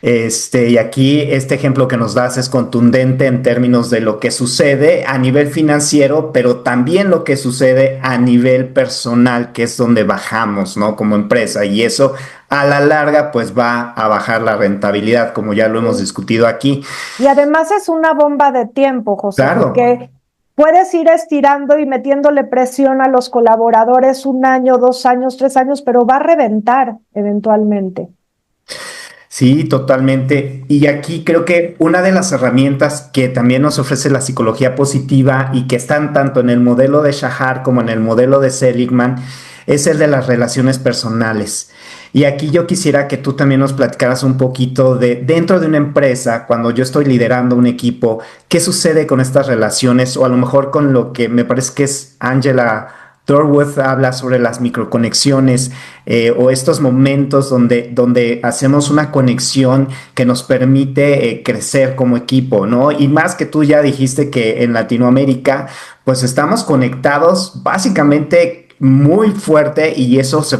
Y aquí este ejemplo que nos das es contundente en términos de lo que sucede a nivel financiero, pero también lo que sucede a nivel personal, que es donde bajamos, ¿no? Como empresa. Y eso a la larga, pues va a bajar la rentabilidad, como ya lo hemos Sí. discutido aquí. Y además es una bomba de tiempo, José, Claro. porque puedes ir estirando y metiéndole presión a los colaboradores 1 año, 2 años, 3 años, pero va a reventar eventualmente. Sí, totalmente. Y aquí creo que una de las herramientas que también nos ofrece la psicología positiva y que están tanto en el modelo de Shahar como en el modelo de Seligman es el de las relaciones personales. Y aquí yo quisiera que tú también nos platicaras un poquito de dentro de una empresa, cuando yo estoy liderando un equipo, qué sucede con estas relaciones o a lo mejor con lo que me parece que es Angela Dorworth habla sobre las microconexiones o estos momentos donde hacemos una conexión que nos permite crecer como equipo, ¿no? Y más que tú ya dijiste que en Latinoamérica, pues estamos conectados básicamente muy fuerte y eso se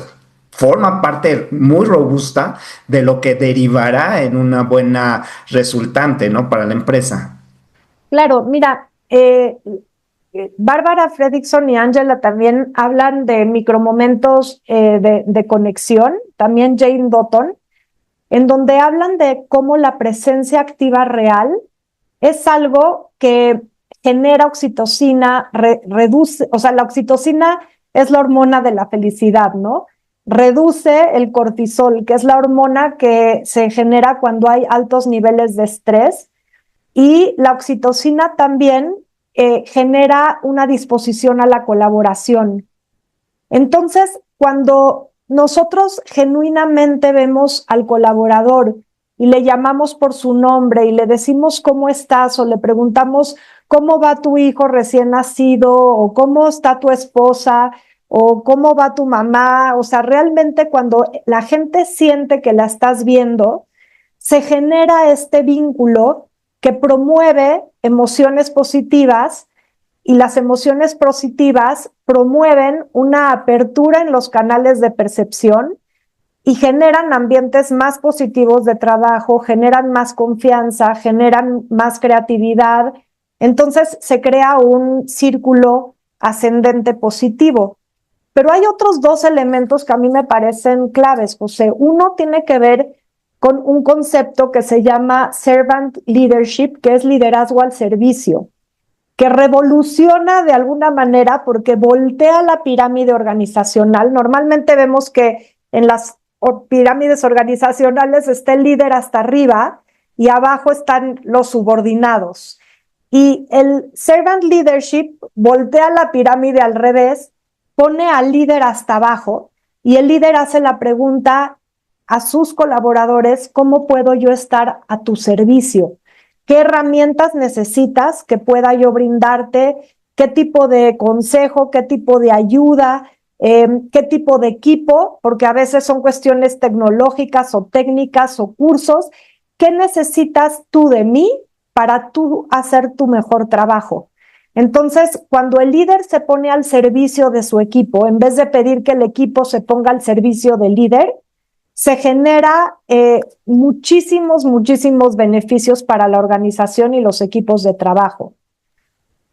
forma parte muy robusta de lo que derivará en una buena resultante, ¿no? Para la empresa. Claro, mira, Bárbara Fredrickson y Angela también hablan de micromomentos de conexión, también Jane Dutton, en donde hablan de cómo la presencia activa real es algo que genera oxitocina, reduce, o sea, la oxitocina es la hormona de la felicidad, ¿no? Reduce el cortisol, que es la hormona que se genera cuando hay altos niveles de estrés, y la oxitocina también genera una disposición a la colaboración. Entonces, cuando nosotros genuinamente vemos al colaborador y le llamamos por su nombre y le decimos cómo estás o le preguntamos cómo va tu hijo recién nacido o cómo está tu esposa o cómo va tu mamá, o sea, realmente cuando la gente siente que la estás viendo, se genera este vínculo que promueve emociones positivas, y las emociones positivas promueven una apertura en los canales de percepción y generan ambientes más positivos de trabajo, generan más confianza, generan más creatividad. Entonces se crea un círculo ascendente positivo. Pero hay otros dos elementos que a mí me parecen claves, José. Uno tiene que ver con un concepto que se llama servant leadership, que es liderazgo al servicio, que revoluciona de alguna manera porque voltea la pirámide organizacional. Normalmente vemos que en las pirámides organizacionales está el líder hasta arriba y abajo están los subordinados. Y el servant leadership voltea la pirámide al revés, pone al líder hasta abajo y el líder hace la pregunta a sus colaboradores: ¿cómo puedo yo estar a tu servicio? ¿Qué herramientas necesitas que pueda yo brindarte? ¿Qué tipo de consejo? ¿Qué tipo de ayuda? ¿Qué tipo de equipo? Porque a veces son cuestiones tecnológicas o técnicas o cursos. ¿Qué necesitas tú de mí para tú hacer tu mejor trabajo? Entonces, cuando el líder se pone al servicio de su equipo, en vez de pedir que el equipo se ponga al servicio del líder, se genera muchísimos beneficios para la organización y los equipos de trabajo.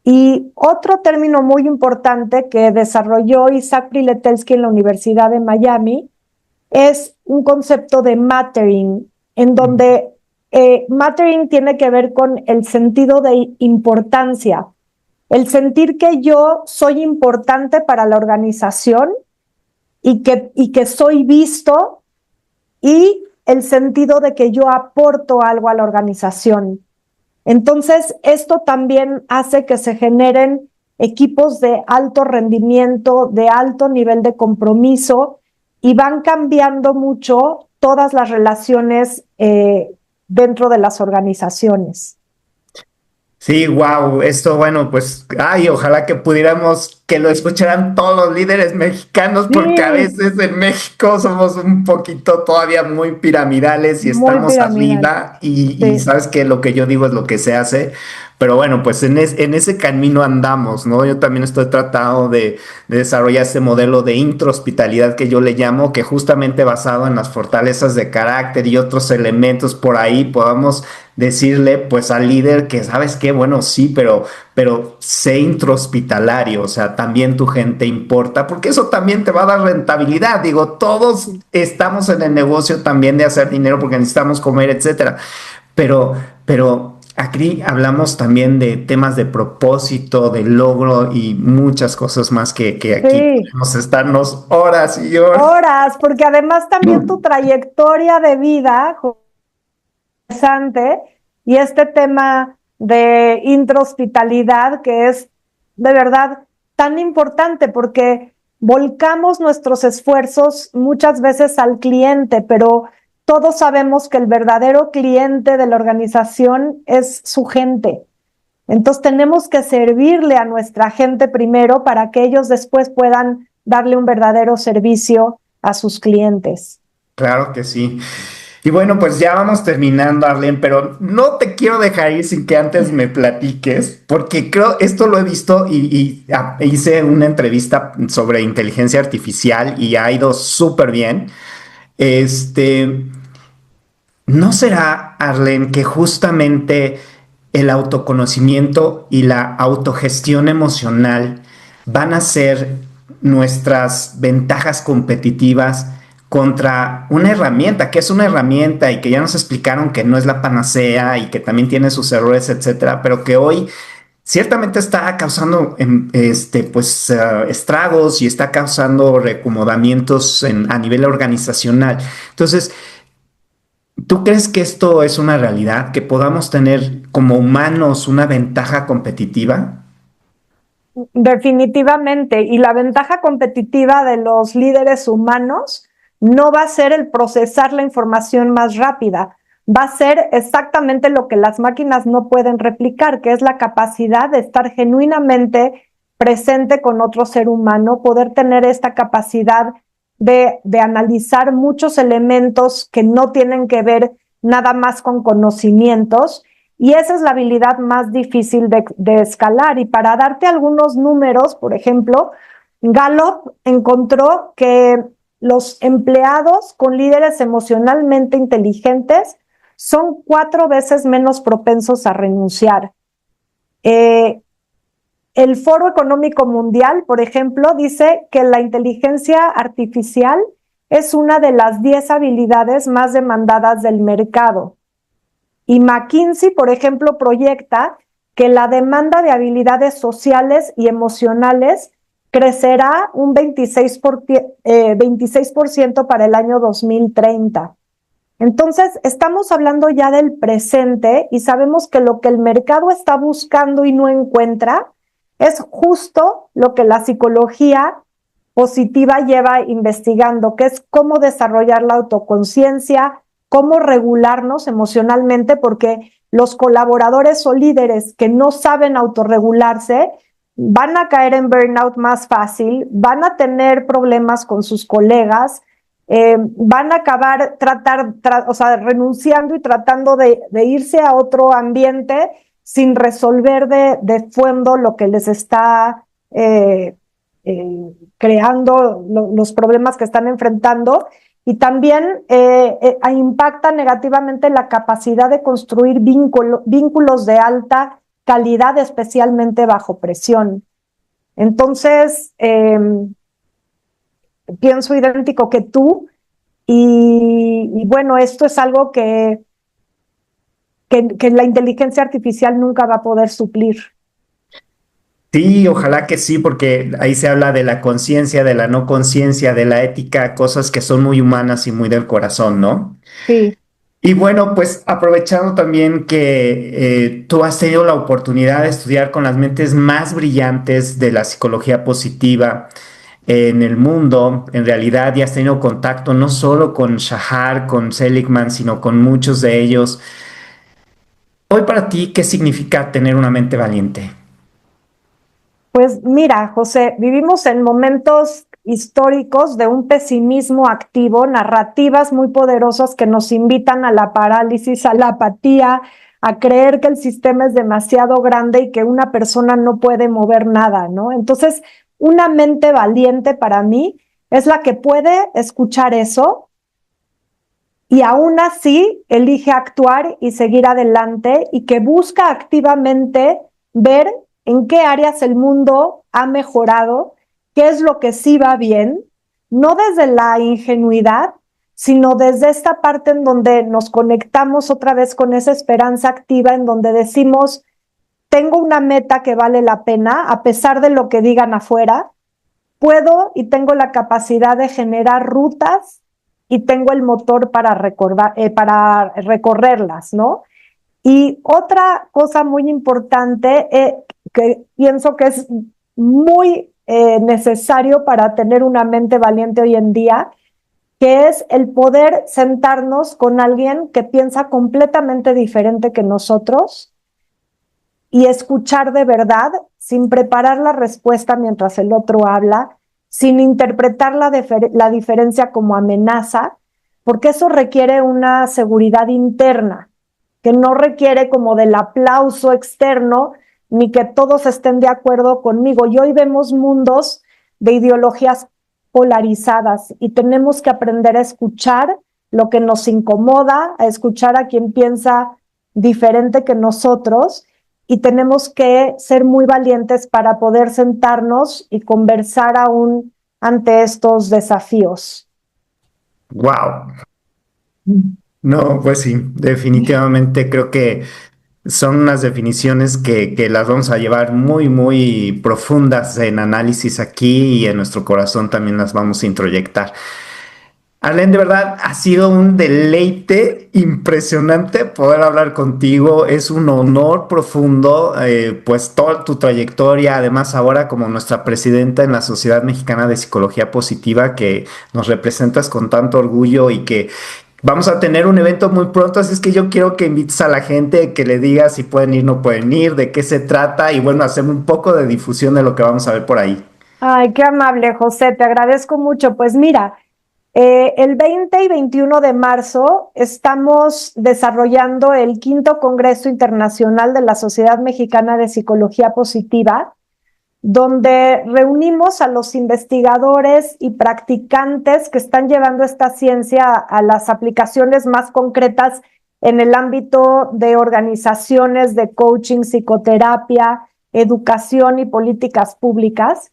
Y otro término muy importante que desarrolló Isaac Piletelsky en la Universidad de Miami es un concepto de mattering, en donde mattering tiene que ver con el sentido de importancia, el sentir que yo soy importante para la organización y que soy visto, y el sentido de que yo aporto algo a la organización. Entonces, esto también hace que se generen equipos de alto rendimiento, de alto nivel de compromiso, y van cambiando mucho todas las relaciones dentro de las organizaciones. Sí, wow, esto bueno, pues, ay, ojalá que pudiéramos que lo escucharan todos los líderes mexicanos, porque a Sí, veces en México somos un poquito todavía muy piramidales y muy estamos piramidal. arriba y Sí, sabes que lo que yo digo es lo que se hace, Pero bueno, pues en ese camino andamos, ¿no? Yo también estoy tratando de desarrollar este modelo de intrahospitalidad que yo le llamo, que justamente basado en las fortalezas de carácter y otros elementos por ahí podamos decirle pues al líder que, ¿sabes qué? Bueno, sí, pero sé intrahospitalario, o sea, también tu gente importa, porque eso también te va a dar rentabilidad. Digo, todos estamos en el negocio también de hacer dinero porque necesitamos comer, etcétera. Pero aquí hablamos también de temas de propósito, de logro y muchas cosas más que aquí Sí, podemos estarnos horas y horas. horas, porque además también tu trayectoria de vida, interesante, y este tema de intrahospitalidad que es de verdad tan importante porque volcamos nuestros esfuerzos muchas veces al cliente, pero todos sabemos que el verdadero cliente de la organización es su gente. Entonces tenemos que servirle a nuestra gente primero para que ellos después puedan darle un verdadero servicio a sus clientes. Claro que sí. Y bueno, pues ya vamos terminando, Arlen, pero no te quiero dejar ir sin que antes me platiques, porque creo, esto lo he visto hice una entrevista sobre inteligencia artificial y ha ido súper bien. Este, ¿No será, Arlen, que justamente el autoconocimiento y la autogestión emocional van a ser nuestras ventajas competitivas contra una herramienta, que es una herramienta y que ya nos explicaron que no es la panacea y que también tiene sus errores, etcétera, pero que hoy ciertamente está causando pues, estragos y está causando reacomodamientos a nivel organizacional? Entonces, ¿tú crees que esto es una realidad, que podamos tener como humanos una ventaja competitiva? Definitivamente, y la ventaja competitiva de los líderes humanos no va a ser el procesar la información más rápida, va a ser exactamente lo que las máquinas no pueden replicar, que es la capacidad de estar genuinamente presente con otro ser humano, poder tener esta capacidad de analizar muchos elementos que no tienen que ver nada más con conocimientos, y esa es la habilidad más difícil de escalar. Y para darte algunos números, por ejemplo, Gallup encontró que los empleados con líderes emocionalmente inteligentes son 4 veces menos propensos a renunciar. Eh, el Foro Económico Mundial, por ejemplo, dice que la inteligencia artificial es una de las 10 habilidades más demandadas del mercado. Y McKinsey, por ejemplo, proyecta que la demanda de habilidades sociales y emocionales crecerá un 26% para el año 2030. Entonces, estamos hablando ya del presente y sabemos que lo que el mercado está buscando y no encuentra es justo lo que la psicología positiva lleva investigando, que es cómo desarrollar la autoconciencia, cómo regularnos emocionalmente, porque los colaboradores o líderes que no saben autorregularse van a caer en burnout más fácil, van a tener problemas con sus colegas, van a acabar renunciando y tratando de irse a otro ambiente sin resolver de fondo lo que les está creando los problemas que están enfrentando, y también impacta negativamente la capacidad de construir vínculos de alta calidad, especialmente bajo presión. Entonces, pienso idéntico que tú, y bueno, esto es algo que la inteligencia artificial nunca va a poder suplir. Sí, ojalá que sí, porque ahí se habla de la conciencia, de la no conciencia, de la ética, cosas que son muy humanas y muy del corazón, ¿no? Sí. Y bueno, pues aprovechando también que tú has tenido la oportunidad de estudiar con las mentes más brillantes de la psicología positiva en el mundo, en realidad ya has tenido contacto no solo con Shahar, con Seligman, sino con muchos de ellos. Hoy para ti, ¿qué significa tener una mente valiente? Pues mira, José, vivimos en momentos históricos de un pesimismo activo, narrativas muy poderosas que nos invitan a la parálisis, a la apatía, a creer que el sistema es demasiado grande y que una persona no puede mover nada, ¿no? Entonces, una mente valiente para mí es la que puede escuchar eso y aún así elige actuar y seguir adelante y que busca activamente ver en qué áreas el mundo ha mejorado, qué es lo que sí va bien, no desde la ingenuidad, sino desde esta parte en donde nos conectamos otra vez con esa esperanza activa, en donde decimos, tengo una meta que vale la pena, a pesar de lo que digan afuera, puedo y tengo la capacidad de generar rutas y tengo el motor para recorrerlas, ¿no? Y otra cosa muy importante que pienso que es muy necesario para tener una mente valiente hoy en día, que es el poder sentarnos con alguien que piensa completamente diferente que nosotros y escuchar de verdad sin preparar la respuesta mientras el otro habla, sin interpretar la diferencia como amenaza, porque eso requiere una seguridad interna, que no requiere como del aplauso externo, ni que todos estén de acuerdo conmigo. Y hoy vemos mundos de ideologías polarizadas y tenemos que aprender a escuchar lo que nos incomoda, a escuchar a quien piensa diferente que nosotros, y tenemos que ser muy valientes para poder sentarnos y conversar aún ante estos desafíos. Wow. No, pues sí, definitivamente creo que son unas definiciones que las vamos a llevar muy, muy profundas en análisis aquí y en nuestro corazón también las vamos a introyectar. Arlen, de verdad ha sido un deleite impresionante poder hablar contigo. Es un honor profundo, pues toda tu trayectoria, además ahora como nuestra presidenta en la Sociedad Mexicana de Psicología Positiva, que nos representas con tanto orgullo y que vamos a tener un evento muy pronto, así es que yo quiero que invites a la gente, que le digas si pueden ir, no pueden ir, de qué se trata y bueno, hacer un poco de difusión de lo que vamos a ver por ahí. Ay, qué amable, José, te agradezco mucho. Pues mira, el 20 y 21 de marzo estamos desarrollando el quinto Congreso Internacional de la Sociedad Mexicana de Psicología Positiva, donde reunimos a los investigadores y practicantes que están llevando esta ciencia a las aplicaciones más concretas en el ámbito de organizaciones de coaching, psicoterapia, educación y políticas públicas.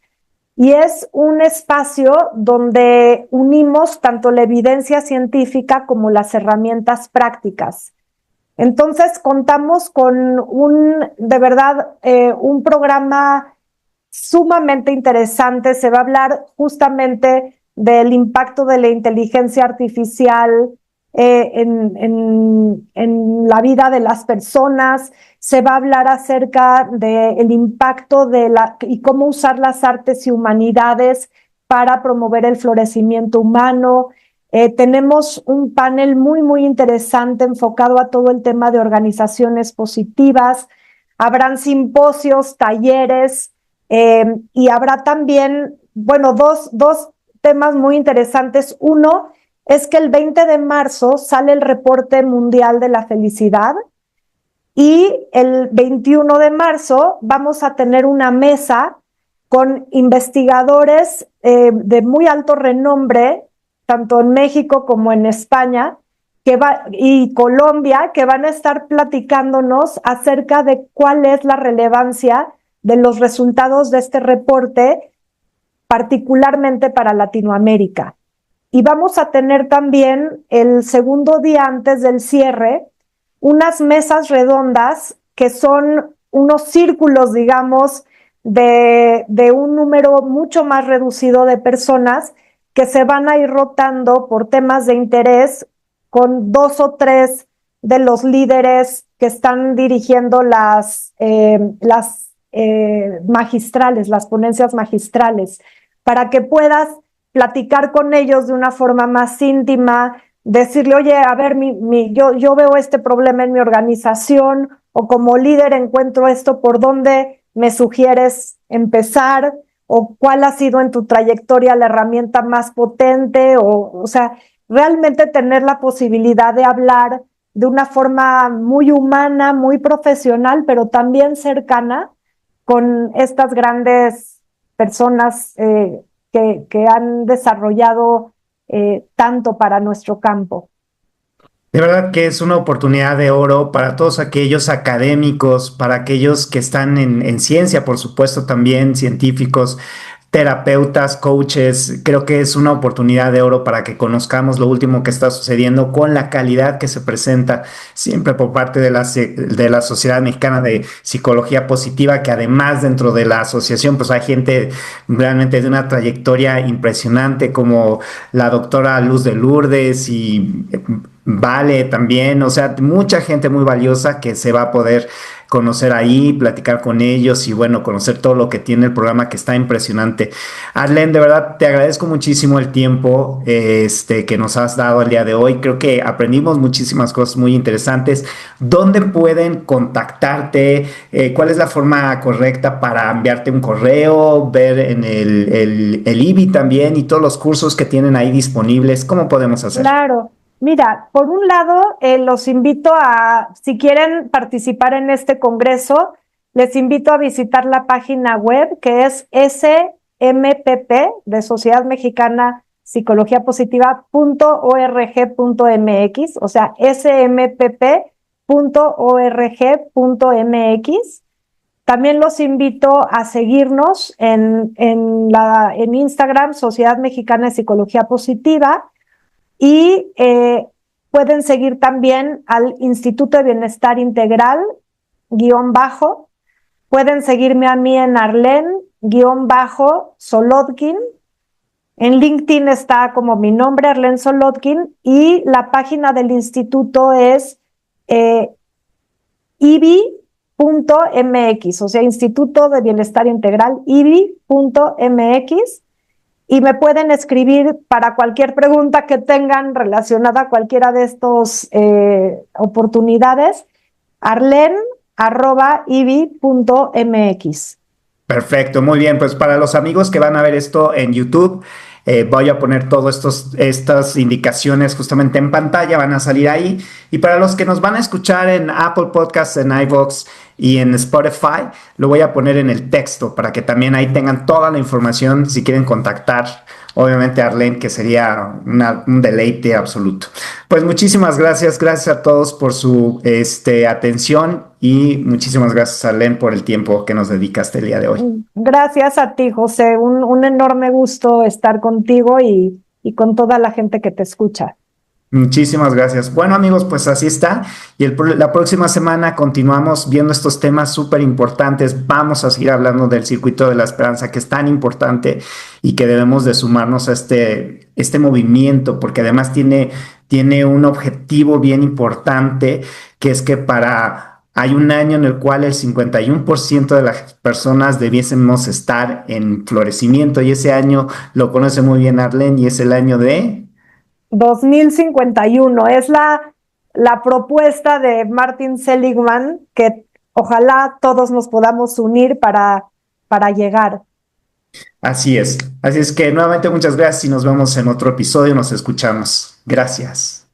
Y es un espacio donde unimos tanto la evidencia científica como las herramientas prácticas. Entonces contamos con de verdad, un programa sumamente interesante. Se va a hablar justamente del impacto de la inteligencia artificial en la vida de las personas. Se va a hablar acerca del impacto y cómo usar las artes y humanidades para promover el florecimiento humano. Tenemos un panel muy, muy interesante enfocado a todo el tema de organizaciones positivas. Habrán simposios, talleres, y habrá también, bueno, dos temas muy interesantes. Uno es que el 20 de marzo sale el reporte mundial de la felicidad y el 21 de marzo vamos a tener una mesa con investigadores de muy alto renombre, tanto en México como en España, y Colombia, que van a estar platicándonos acerca de cuál es la relevancia de los resultados de este reporte, particularmente para Latinoamérica. Y vamos a tener también el segundo día antes del cierre unas mesas redondas que son unos círculos, digamos, de un número mucho más reducido de personas que se van a ir rotando por temas de interés con 2 o 3 de los líderes que están dirigiendo las magistrales, las ponencias magistrales, para que puedas platicar con ellos de una forma más íntima, decirle, oye, a ver, yo veo este problema en mi organización, o como líder encuentro esto, ¿por dónde me sugieres empezar? ¿O cuál ha sido en tu trayectoria la herramienta más potente? O sea, realmente tener la posibilidad de hablar de una forma muy humana, muy profesional, pero también cercana con estas grandes personas que han desarrollado tanto para nuestro campo. De verdad que es una oportunidad de oro para todos aquellos académicos, para aquellos que están en ciencia, por supuesto, también científicos, terapeutas, coaches. Creo que es una oportunidad de oro para que conozcamos lo último que está sucediendo con la calidad que se presenta siempre por parte de la Sociedad Mexicana de Psicología Positiva, que además dentro de la asociación pues hay gente realmente de una trayectoria impresionante como la doctora Luz de Lourdes y Vale también, o sea, mucha gente muy valiosa que se va a poder conocer ahí, platicar con ellos y bueno, conocer todo lo que tiene el programa que está impresionante. Arlen, de verdad te agradezco muchísimo el tiempo que nos has dado el día de hoy. Creo que aprendimos muchísimas cosas muy interesantes. ¿Dónde pueden contactarte? ¿Cuál es la forma correcta para enviarte un correo, ver en el IBI también y todos los cursos que tienen ahí disponibles? ¿Cómo podemos hacer? Claro. Mira, por un lado, los invito a, si quieren participar en este congreso, les invito a visitar la página web que es SMPP de Sociedad Mexicana Psicología Positiva.org.mx, o sea, smpp.org.mx. También los invito a seguirnos en Instagram, Sociedad Mexicana de Psicología Positiva. Y pueden seguir también al Instituto de Bienestar Integral, _, pueden seguirme a mí en Arlen_Solodkin, en LinkedIn está como mi nombre, Arlen Solodkin, y la página del instituto es IBI.mx, o sea, Instituto de Bienestar Integral, IBI.mx. Y me pueden escribir para cualquier pregunta que tengan relacionada a cualquiera de estos oportunidades, arlen@ibi.mx. Perfecto, muy bien. Pues para los amigos que van a ver esto en YouTube, voy a poner todas estas indicaciones justamente en pantalla, van a salir ahí. Y para los que nos van a escuchar en Apple Podcasts, en iVoox y en Spotify, lo voy a poner en el texto para que también ahí tengan toda la información si quieren contactar. Obviamente a Arlen, que sería un deleite absoluto. Pues muchísimas gracias, gracias a todos por su atención y muchísimas gracias Arlen por el tiempo que nos dedicaste el día de hoy. Gracias a ti, José. Un enorme gusto estar contigo y con toda la gente que te escucha. Muchísimas gracias. Bueno amigos, pues así está. Y la próxima semana continuamos viendo estos temas súper importantes. Vamos a seguir hablando del circuito de la esperanza, que es tan importante y que debemos de sumarnos a este movimiento, porque además tiene un objetivo bien importante, que es que hay un año en el cual el 51% de las personas debiésemos estar en florecimiento, y ese año lo conoce muy bien Arlen y es el año de... 2051 es la propuesta de Martin Seligman, que ojalá todos nos podamos unir para llegar. Así es. Así es que nuevamente muchas gracias y nos vemos en otro episodio. Nos escuchamos. Gracias.